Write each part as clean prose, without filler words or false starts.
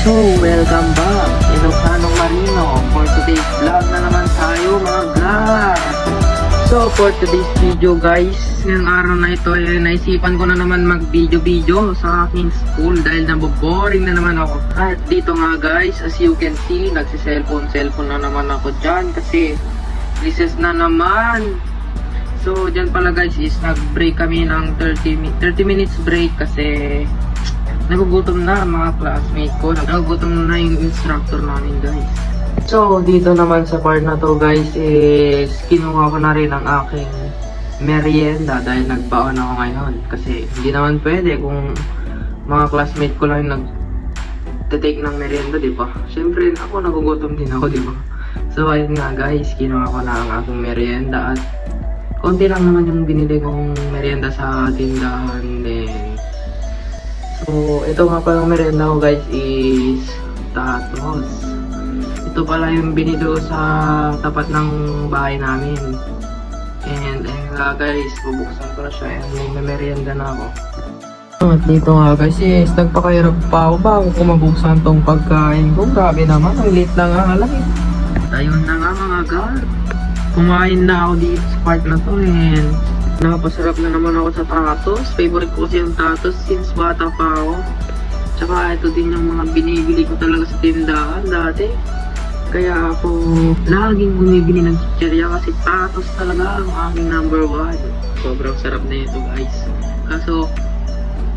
So, welcome back, Ilocano Marino. For today's vlog na naman tayo mga gar. So, for today's video guys, ngayong araw na ito ay naisipan ko na naman mag-video sa aking school dahil naboboring na naman ako. At dito nga guys, as you can see, nagsi-cellphone na naman ako dyan kasi recess na naman. So, dyan pala guys is nag-break kami ng 30 minutes break kasi nagugutom na mga classmates ko. Nagugutom na yung instructor namin guys. So, dito naman sa part na to guys is kinuha ko na rin ang aking merienda dahil nagbaon ako ngayon. Kasi hindi naman pwede kung mga classmates ko lang nag-take ng merienda, di ba? Siyempre ako nagugutom din ako, di ba? So, ayun nga guys, kinuha ko na ang aking merienda at konti lang naman yung binili kong merienda sa tindahan din. So, ito nga palang merienda ko guys is tatos. Ito pala yung binili sa tapat ng bahay namin. And ayun nga guys, bubuksan ko na siya and may merienda na ako. At dito nga guys is nagpakahirap pa ako bago ko mabuksan tong pagkain ko. Grabe naman, ang liit lang ang alay. Ayun na nga mga gar. Kumain na ako dito sa part na to and napasarap na naman ako sa tatos. Favorite ko kasi yung tatos since bata pa ako. Tsaka ito din yung mga binibili ko talaga sa tindahan dati. Kaya ako laging bumibili ng chichirya kasi tatos talaga ang aking number 1. Sobrang sarap na ito guys. Kaso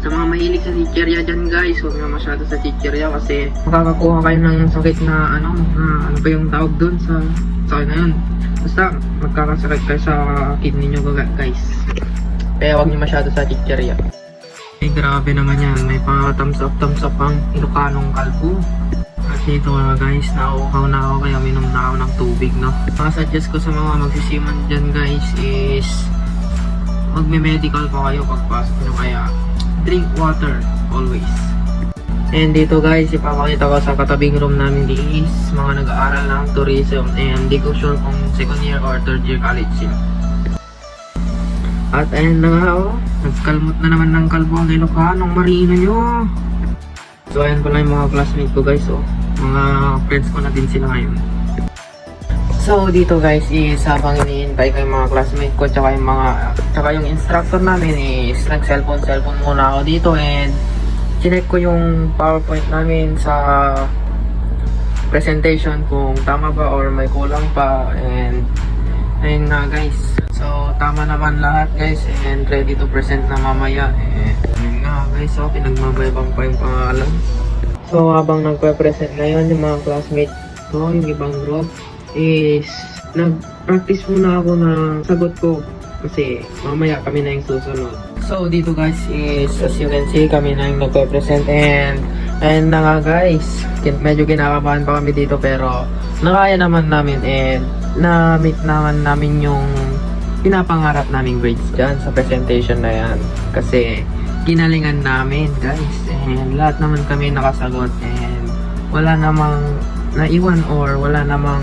sa mga mahilig sa chichirya dyan guys, huwag na masyado sa chichirya kasi makakakuha kayo ng sakit na ano pa yung tawag dun sa sakit na yun. Basta magkakasakit kayo sa kidney nyo guys. Kaya huwag nyo masyado sa chichirya. Eh grabe naman yan, may pa thumbs up ang Ilocanong kalbo. At dito nga guys, nauuhaw na ako kaya minom na ako ng tubig no. Suggest ko sa mga magsisiman dyan guys is magme-medical pa kayo pagpasok nyo kaya drink water always. And dito guys, ipapakita ko sa katabing room namin is mga nag-aaral ng tourism and di ko sure kung second year or third year college sila. At ayun na nga nagkalmot na naman ng kalbo ang Ilocanong Marino nyo. So ayan pala yung mga classmates ko guys mga friends ko na din sila ngayon. So dito guys is habang iniintay ko yung mga classmates ko tsaka yung instructor namin is nag-cellphone muna ako dito and chinek ko yung PowerPoint namin sa presentation kung tama ba or may kulang pa and ayun na guys. So tama naman lahat guys and ready to present na mamaya and ayun nga guys pinagmamayabang pa yung pangalan. So habang nagpe-present na yun yung mga classmates ko, yung ibang group is nag-practice muna ako ng sagot ko kasi mamaya kami na yung susunod. So dito guys is as you can see kami na yung nagpe-present and na nga guys medyo kinakabahan pa kami dito pero nakaya naman namin and na-meet naman namin yung pinapangarap naming grades dyan sa presentation na yan kasi ginalingan namin guys and lahat naman kami nakasagot and wala namang naiwan or wala namang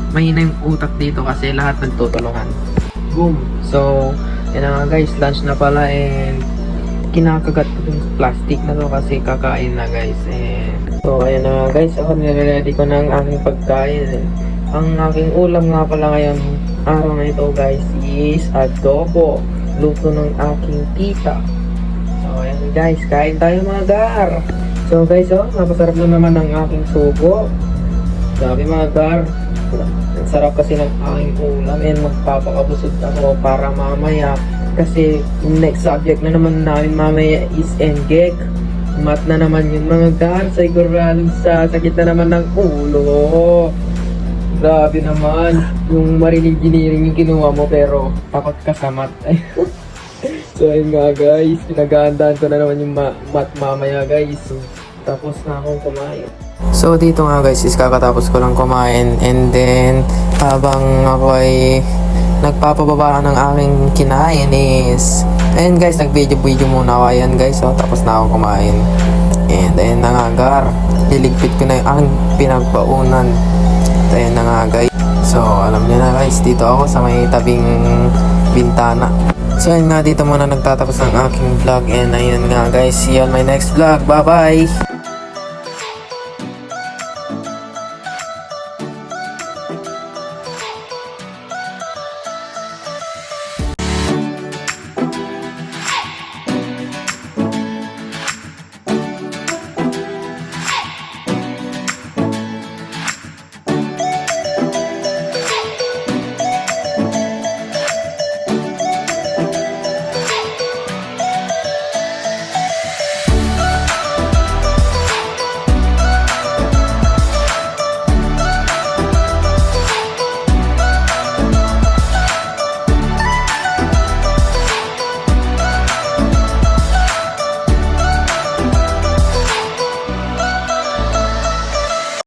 mahina yung utak dito kasi lahat nagtutulungan. Boom! So yan na nga guys, lunch na pala and kinakagat ko yung plastic na to kasi kakain na guys so ayan na nga guys, ako nire-ready ko na ang aking pagkain. Ang aking ulam nga pala ngayon araw na ito guys is adobo, luto ng aking tita. So ayan guys, kain tayo mga gar. So guys napasarap na naman ang aking sugo. Sabi mga gar, ang sarap kasi ng aking ulam and magpapakabusog ako para mamaya kasi next subject na naman namin mamaya is NGEC. Math na naman yun mga gar, sigurado sa sakit na naman ng ulo. Grabe naman yung marine engineering yung kinuha mo pero takot ka sa math. So ayun nga guys, pinaghahandaan ko na naman yung math mamaya guys. Tapos na akong kumain. So dito nga guys is kakatapos ko lang kumain and then habang ako ay nagpapababa ng aking kinain is ayun guys, nag-video muna ako. Ayan guys, tapos na akong kumain and ayun na nga gar, liligpit ko na yung aking pinagpaunan. Ayun na nga guys, so alam niyo na guys, dito ako sa may tabing bintana. So ayun nga, dito muna nagtatapos ang aking vlog and ayun nga guys, see you on my next vlog. Bye bye!